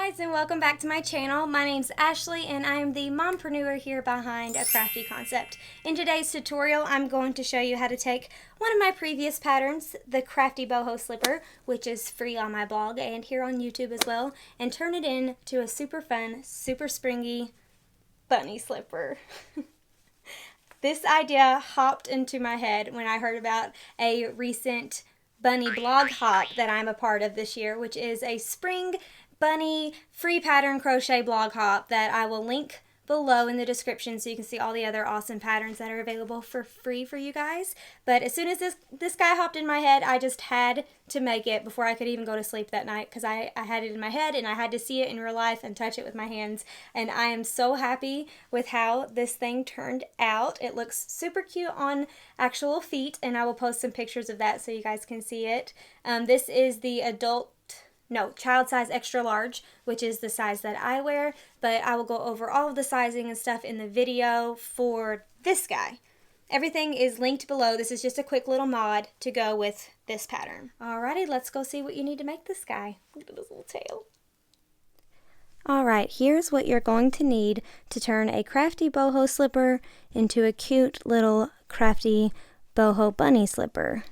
guys, and welcome back to my channel. My name's Ashley and I am the mompreneur here behind A Crafty Concept. In today's tutorial, I'm going to show you how to take one of my previous patterns, the Crafty Boho Slipper, which is free on my blog and here on YouTube as well, and turn it into a super fun, super springy bunny slipper. This idea hopped into my head when I heard about a recent bunny blog hop that I'm a part of this year, which is a spring bunny free pattern crochet blog hop that I will link below in the description so you can see all the other awesome patterns that are available for free for you guys. But as soon as this guy hopped in my head, I just had to make it before I could even go to sleep that night, because I had it in my head and I had to see it in real life and touch it with my hands. And I am so happy with how this thing turned out. It looks super cute on actual feet, and I will post some pictures of that so you guys can see it. This is the child size extra large, which is the size that I wear, but I will go over all of the sizing and stuff in the video for this guy. Everything is linked below. This is just a quick little mod to go with this pattern. Alrighty, let's go see what you need to make this guy. Look at his little tail. Alright, here's what you're going to need to turn a crafty boho slipper into a cute little crafty boho bunny slipper.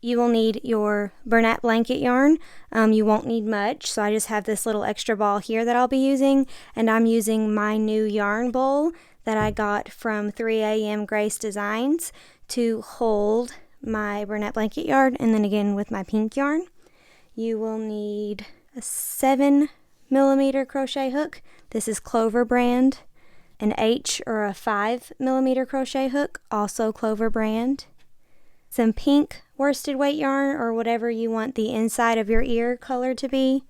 You will need your Bernat blanket yarn. You won't need much, so I just have this little extra ball here that I'll be using, and I'm using my new yarn bowl that I got from 3am Grace Designs to hold my Bernat blanket yarn, and then again with my pink yarn. You will need a 7mm crochet hook. This is Clover brand. An H or a 5mm crochet hook, also Clover brand. Some pink worsted weight yarn or whatever you want the inside of your ear color to be.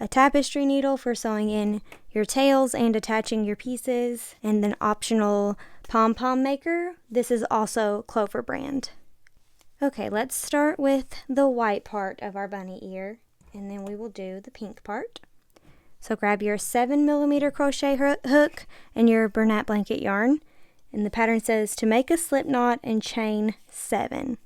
A tapestry needle for sewing in your tails and attaching your pieces. And an optional pom-pom maker. This is also Clover brand. Okay, let's start with the white part of our bunny ear, and then we will do the pink part. So grab your 7mm crochet hook and your Bernat blanket yarn. And the pattern says to make a slip knot and chain 7.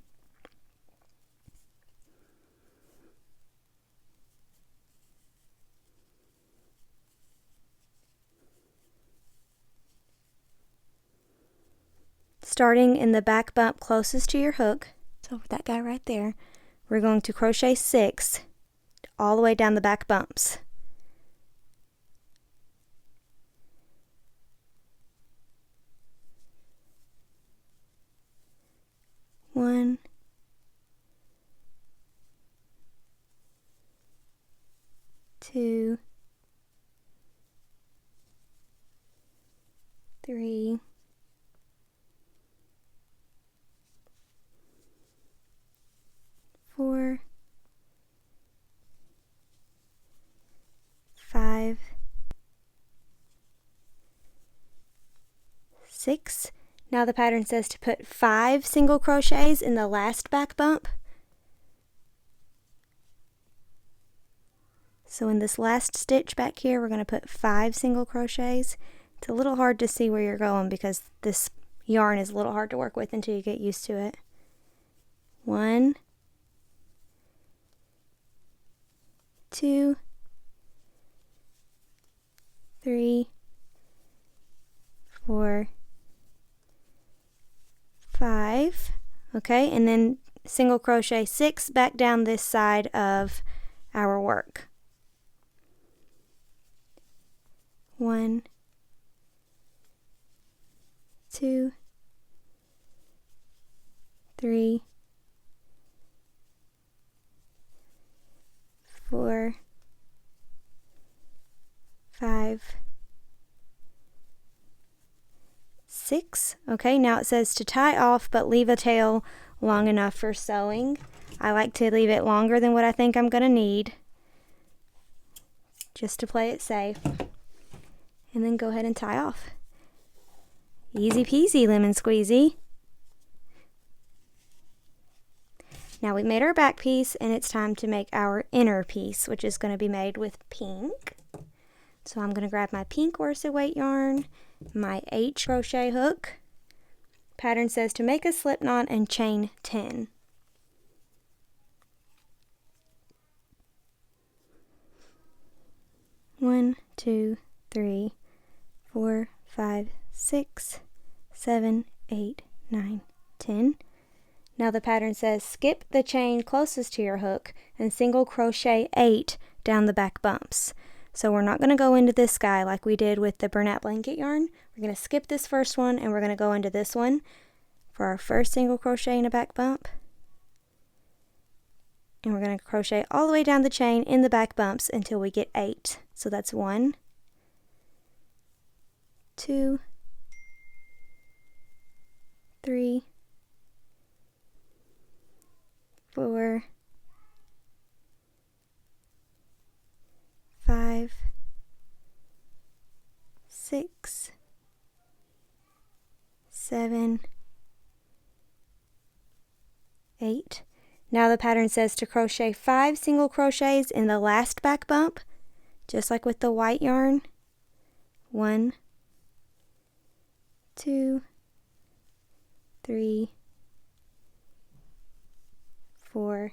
Starting in the back bump closest to your hook, so that guy right there, we're going to crochet 6 all the way down the back bumps. One, two, 3, 4, 5, 6. Now the pattern says to put 5 single crochets in the last back bump. So in this last stitch back here, we're going to put 5 single crochets. It's a little hard to see where you're going because this yarn is a little hard to work with until you get used to it. 1, 2, 3, 4, 5. Okay, and then single crochet 6 back down this side of our work. 1, 2, 3, 4, 5, 6. Okay, now it says to tie off but leave a tail long enough for sewing. I like to leave it longer than what I think I'm going to need, just to play it safe. And then go ahead and tie off. Easy peasy lemon squeezy. Now we've made our back piece, and it's time to make our inner piece, which is going to be made with pink. So I'm going to grab my pink worsted weight yarn, my H crochet hook. Pattern says to make a slip knot and chain 10. 1, 2, 3, 4, 5, 6, 7, 8, 9, 10. Now the pattern says skip the chain closest to your hook and single crochet 8 down the back bumps. So we're not going to go into this guy like we did with the Bernat blanket yarn. We're going to skip this first one and we're going to go into this one for our first single crochet in a back bump. And we're going to crochet all the way down the chain in the back bumps until we get 8. So that's 1, 2, 3, 4, 5, 6, 7, 8. Now the pattern says to crochet 5 single crochets in the last back bump, just like with the white yarn. 1, 2, 3, 4,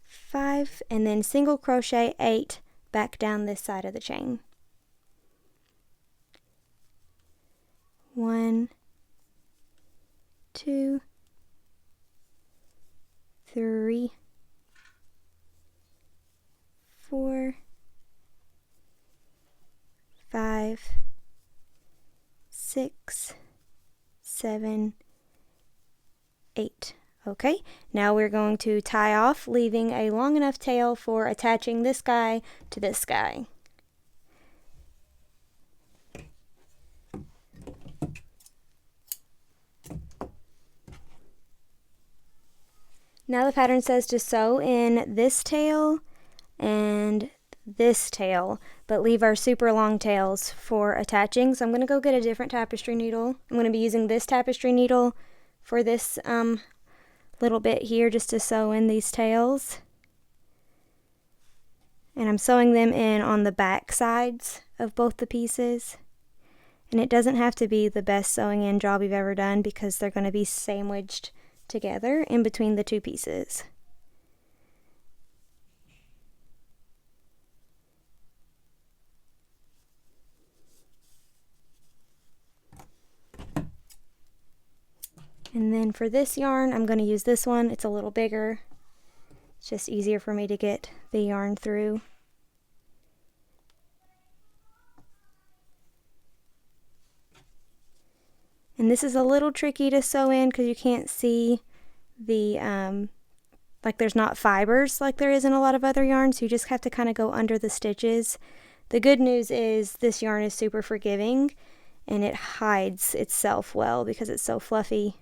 5, and then single crochet 8 back down this side of the chain. 1, 2, 3, 4, 5, 6, 7, 8. Okay, now we're going to tie off, leaving a long enough tail for attaching this guy to this guy. Now the pattern says to sew in this tail and this tail, but leave our super long tails for attaching. So I'm going to go get a different tapestry needle. I'm going to be using this tapestry needle for this little bit here just to sew in these tails. And I'm sewing them in on the back sides of both the pieces. And it doesn't have to be the best sewing in job you've ever done because they're going to be sandwiched together in between the two pieces. And then for this yarn, I'm going to use this one. It's a little bigger. It's just easier for me to get the yarn through. And this is a little tricky to sew in because you can't see the, like there's not fibers like there is in a lot of other yarns. So you just have to kind of go under the stitches. The good news is this yarn is super forgiving and it hides itself well because it's so fluffy.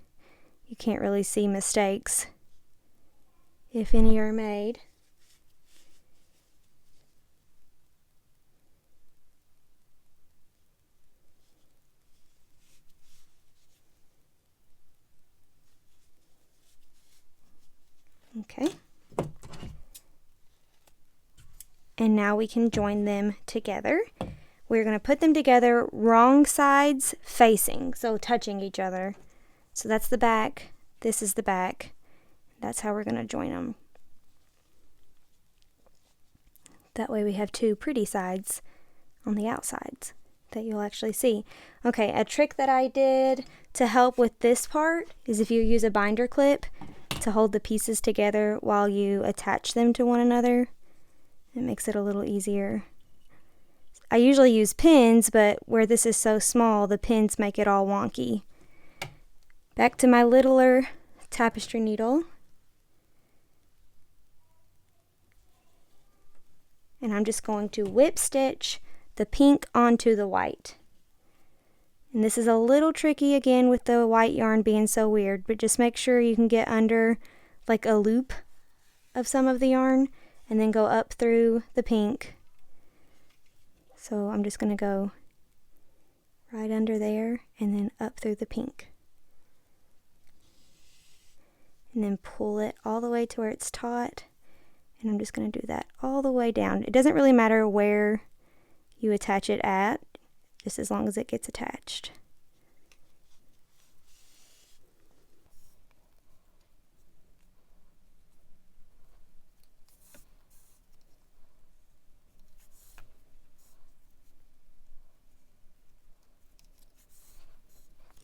You can't really see mistakes, if any are made. Okay. And now we can join them together. We're going to put them together wrong sides facing, so touching each other. So that's the back, this is the back. That's how we're going to join them. That way we have two pretty sides on the outsides that you'll actually see. Okay, a trick that I did to help with this part is if you use a binder clip to hold the pieces together while you attach them to one another. It makes it a little easier. I usually use pins, but where this is so small, the pins make it all wonky. Back to my littler tapestry needle. And I'm just going to whip stitch the pink onto the white. And this is a little tricky again with the white yarn being so weird, but just make sure you can get under like a loop of some of the yarn and then go up through the pink. So I'm just going to go right under there and then up through the pink. And then pull it all the way to where it's taut. And I'm just going to do that all the way down. It doesn't really matter where you attach it at, just as long as it gets attached.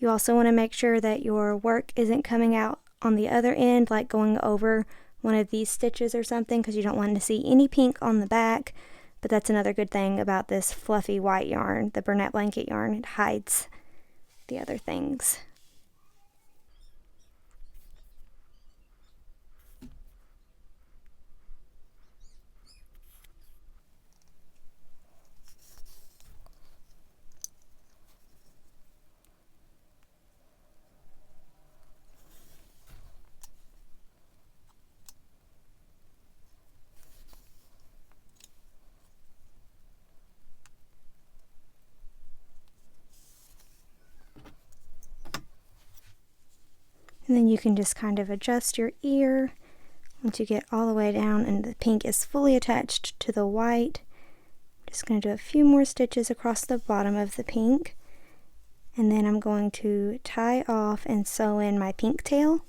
You also want to make sure that your work isn't coming out on the other end, like going over one of these stitches or something, because you don't want to see any pink on the back. But that's another good thing about this fluffy white yarn, the Bernat Blanket yarn. It hides the other things. And then you can just kind of adjust your ear once you get all the way down and the pink is fully attached to the white. Just going to do a few more stitches across the bottom of the pink. And then I'm going to tie off and sew in my pink tail.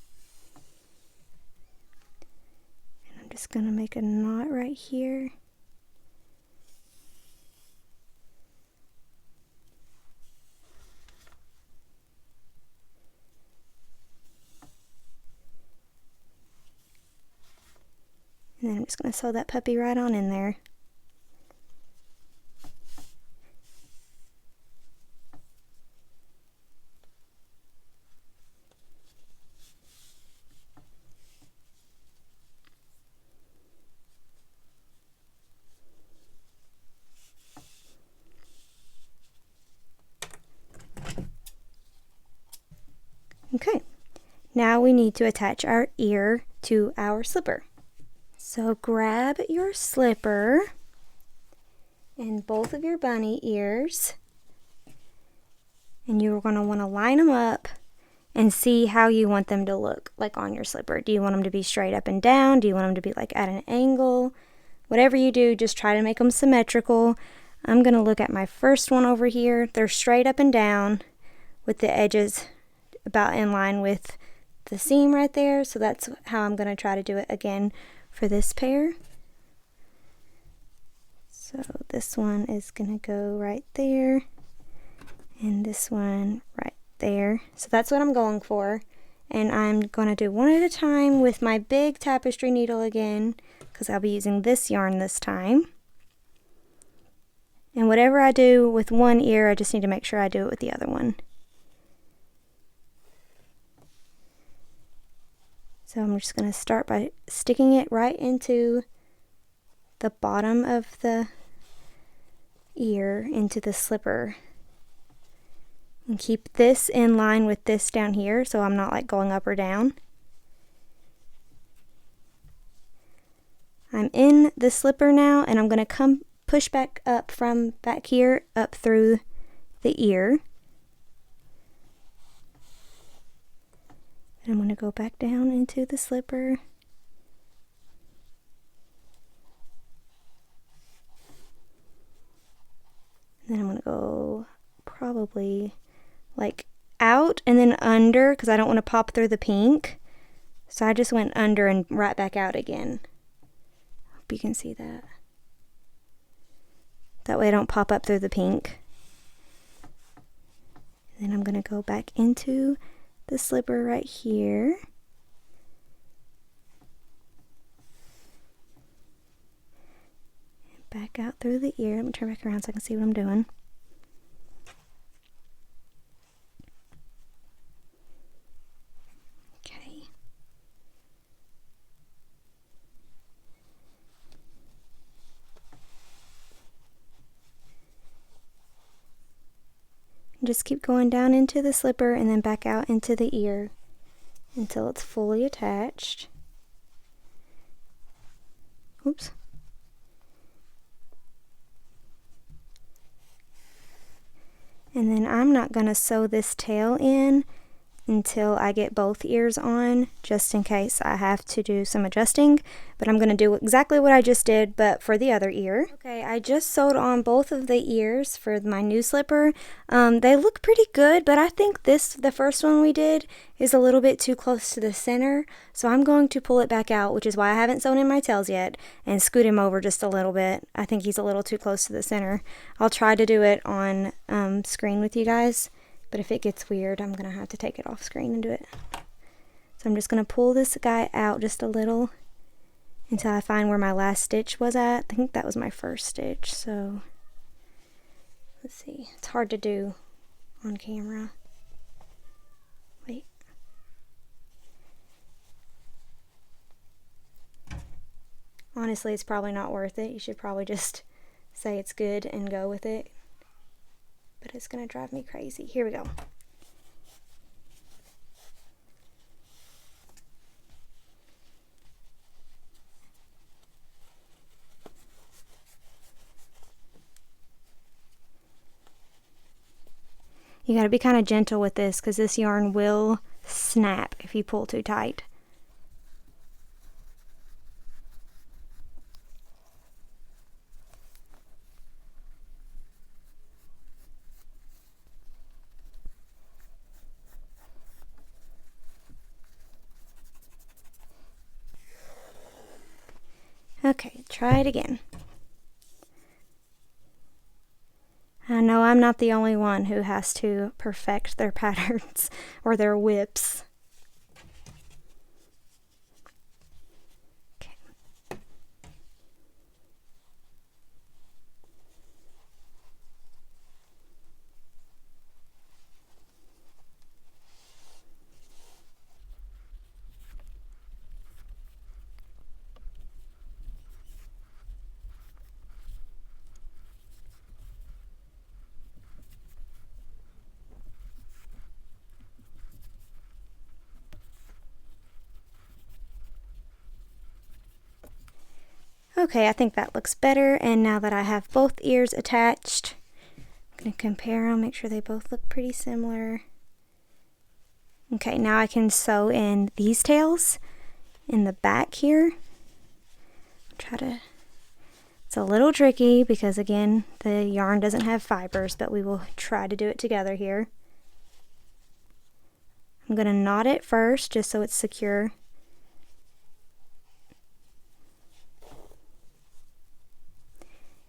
And I'm just going to make a knot right here. And then I'm just going to sew that puppy right on in there. Okay, now we need to attach our ear to our slipper. So grab your slipper and both of your bunny ears, and you're going to want to line them up and see how you want them to look like on your slipper. Do you want them to be straight up and down? Do you want them to be like at an angle? Whatever you do, just try to make them symmetrical. I'm going to look at my first one over here. They're straight up and down with the edges about in line with the seam right there. So that's how I'm going to try to do it again for this pair. So this one is going to go right there, and this one right there. So that's what I'm going for, and I'm going to do one at a time with my big tapestry needle again, because I'll be using this yarn this time. And whatever I do with one ear, I just need to make sure I do it with the other one. So I'm just going to start by sticking it right into the bottom of the ear, into the slipper. And keep this in line with this down here, so I'm not like going up or down. I'm in the slipper now, and I'm going to push back up from back here up through the ear. And I'm going to go back down into the slipper. And then I'm going to go probably like out and then under, because I don't want to pop through the pink. So I just went under and right back out again. Hope you can see that. That way I don't pop up through the pink. And then I'm going to go back into the slipper right here. And back out through the ear. Let me turn back around so I can see what I'm doing. Okay. Just keep going down into the slipper and then back out into the ear until it's fully attached. Oops. And then I'm not going to sew this tail in until I get both ears on, just in case I have to do some adjusting. But I'm going to do exactly what I just did, but for the other ear. Okay, I just sewed on both of the ears for my new slipper. They look pretty good, but I think the first one we did is a little bit too close to the center. So I'm going to pull it back out, which is why I haven't sewn in my tails yet, and scoot him over just a little bit. I think he's a little too close to the center. I'll try to do it on screen with you guys, But if it gets weird, I'm going to have to take it off screen and do it. So I'm just going to pull this guy out just a little until I find where my last stitch was at. I think that was my first stitch, so let's see. It's hard to do on camera. Wait. Honestly, it's probably not worth it. You should probably just say it's good and go with it. But it's going to drive me crazy. Here we go. You gotta be kind of gentle with this because this yarn will snap if you pull too tight. Okay, try it again. I know I'm not the only one who has to perfect their patterns or their whips. Okay. Okay, I think that looks better, and now that I have both ears attached, I'm going to compare them, make sure they both look pretty similar. Okay, now I can sew in these tails in the back here. It's a little tricky because again, the yarn doesn't have fibers, but we will try to do it together here. I'm going to knot it first just so it's secure.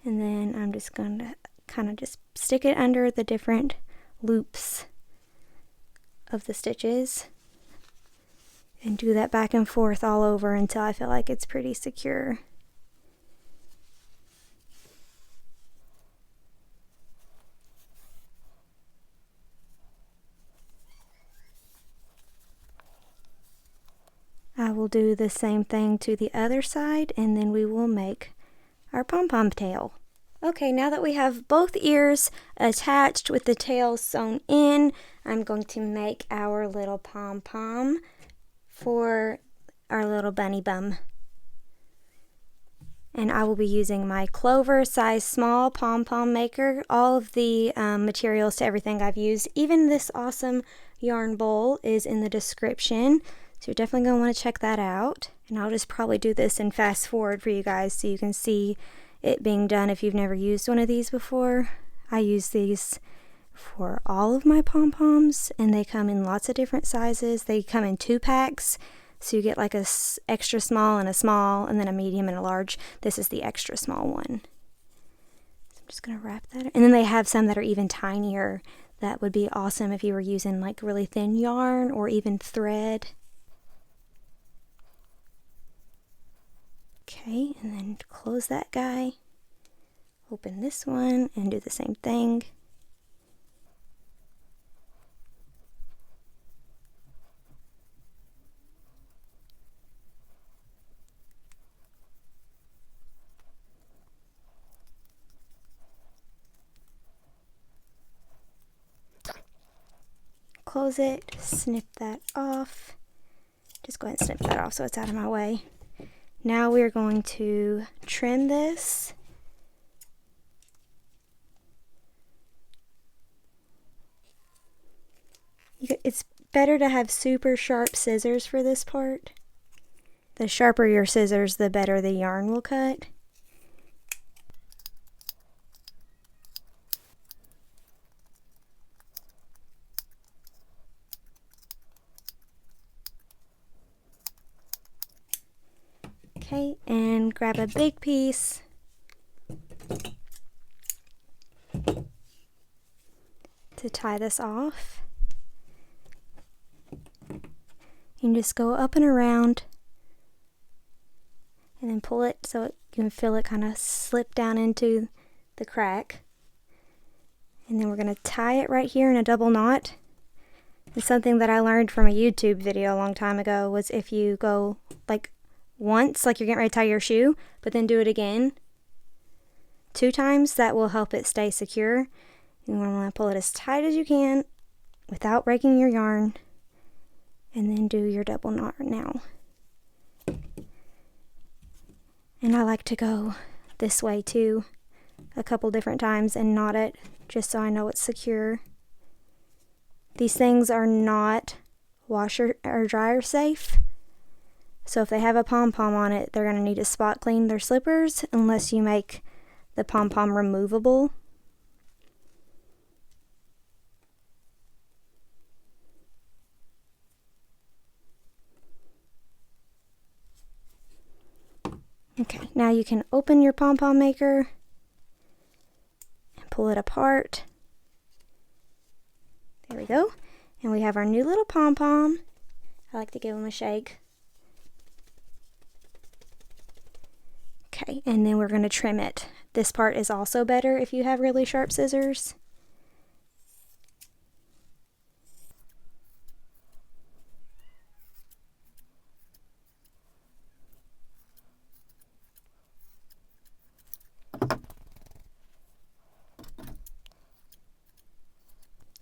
And then I'm just going to kind of just stick it under the different loops of the stitches and do that back and forth all over until I feel like it's pretty secure. I will do the same thing to the other side, and then we will make our pom-pom tail. Okay, now that we have both ears attached with the tail sewn in, I'm going to make our little pom-pom for our little bunny bum. And I will be using my Clover size small pom-pom maker. All of the materials to everything I've used, even this awesome yarn bowl, is in the description. So you're definitely going to want to check that out. And I'll just probably do this and fast forward for you guys so you can see it being done if you've never used one of these before. I use these for all of my pom-poms, and they come in lots of different sizes. They come in 2 packs, so you get like a extra small, and then a medium and a large. This is the extra small one. So I'm just going to wrap that. And then they have some that are even tinier. That would be awesome if you were using like really thin yarn or even thread. Okay, and then close that guy, open this one, and do the same thing. Close it, snip that off. Just go ahead and snip that off so it's out of my way. Now we're going to trim this. It's better to have super sharp scissors for this part. The sharper your scissors, the better the yarn will cut. Okay, and grab a big piece. To to tie this off. You can just go up and around and then pull it so you can feel it kind of slip down into the crack. And then we're going to tie it right here in a double knot. It's something that I learned from a YouTube video a long time ago, was if you go like once, like you're getting ready to tie your shoe, but then do it again 2 times, that will help it stay secure. You want to pull it as tight as you can without breaking your yarn, and then do your double knot now. And I like to go this way too a couple different times and knot it just so I know it's secure. These things are not washer or dryer safe, so if they have a pom-pom on it, they're going to need to spot clean their slippers unless you make the pom-pom removable. Okay, now you can open your pom-pom maker and pull it apart. There we go. And we have our new little pom-pom. I like to give them a shake. Okay, and then we're going to trim it. This part is also better if you have really sharp scissors.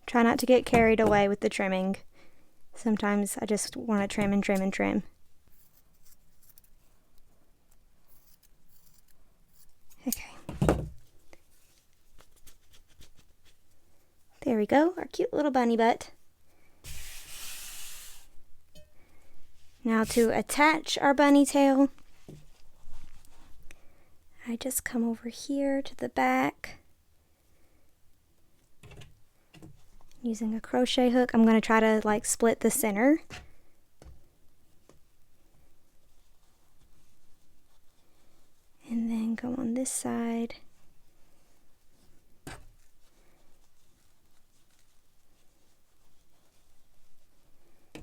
Try not to get carried away with the trimming. Sometimes I just want to trim and trim and trim. Okay. There we go, our cute little bunny butt. Now to attach our bunny tail, I just come over here to the back. Using a crochet hook, I'm going to try to like split the center. And then go on this side.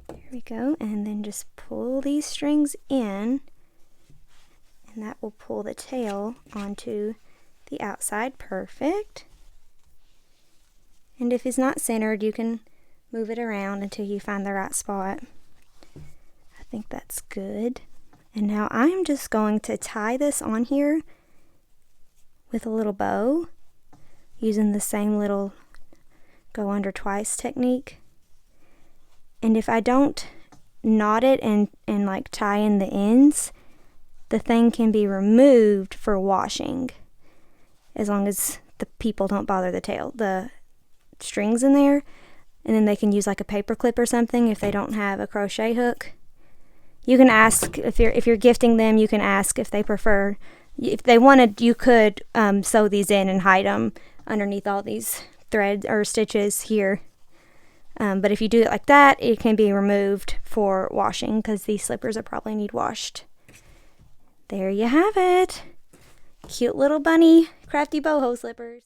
There we go, and then just pull these strings in, and that will pull the tail onto the outside. Perfect. And if it's not centered, you can move it around until you find the right spot. I think that's good. And now I'm just going to tie this on here with a little bow using the same little go under twice technique. And if I don't knot it and like tie in the ends, the thing can be removed for washing, as long as the people don't bother the strings in there. And then they can use like a paper clip or something if they don't have a crochet hook. You can ask, if you're gifting them, you can ask if they prefer. If they wanted, you could sew these in and hide them underneath all these threads or stitches here. But if you do it like that, it can be removed for washing, because these slippers will probably need washed. There you have it. Cute little bunny crafty boho slippers.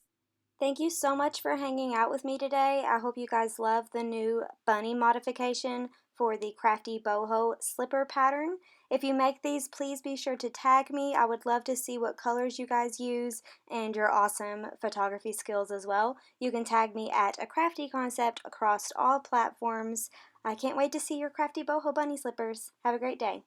Thank you so much for hanging out with me today. I hope you guys love the new bunny modification for the crafty boho slipper pattern. If you make these, please be sure to tag me. I would love to see what colors you guys use and your awesome photography skills as well. You can tag me at A Crafty Concept across all platforms. I can't wait to see your crafty boho bunny slippers. Have a great day.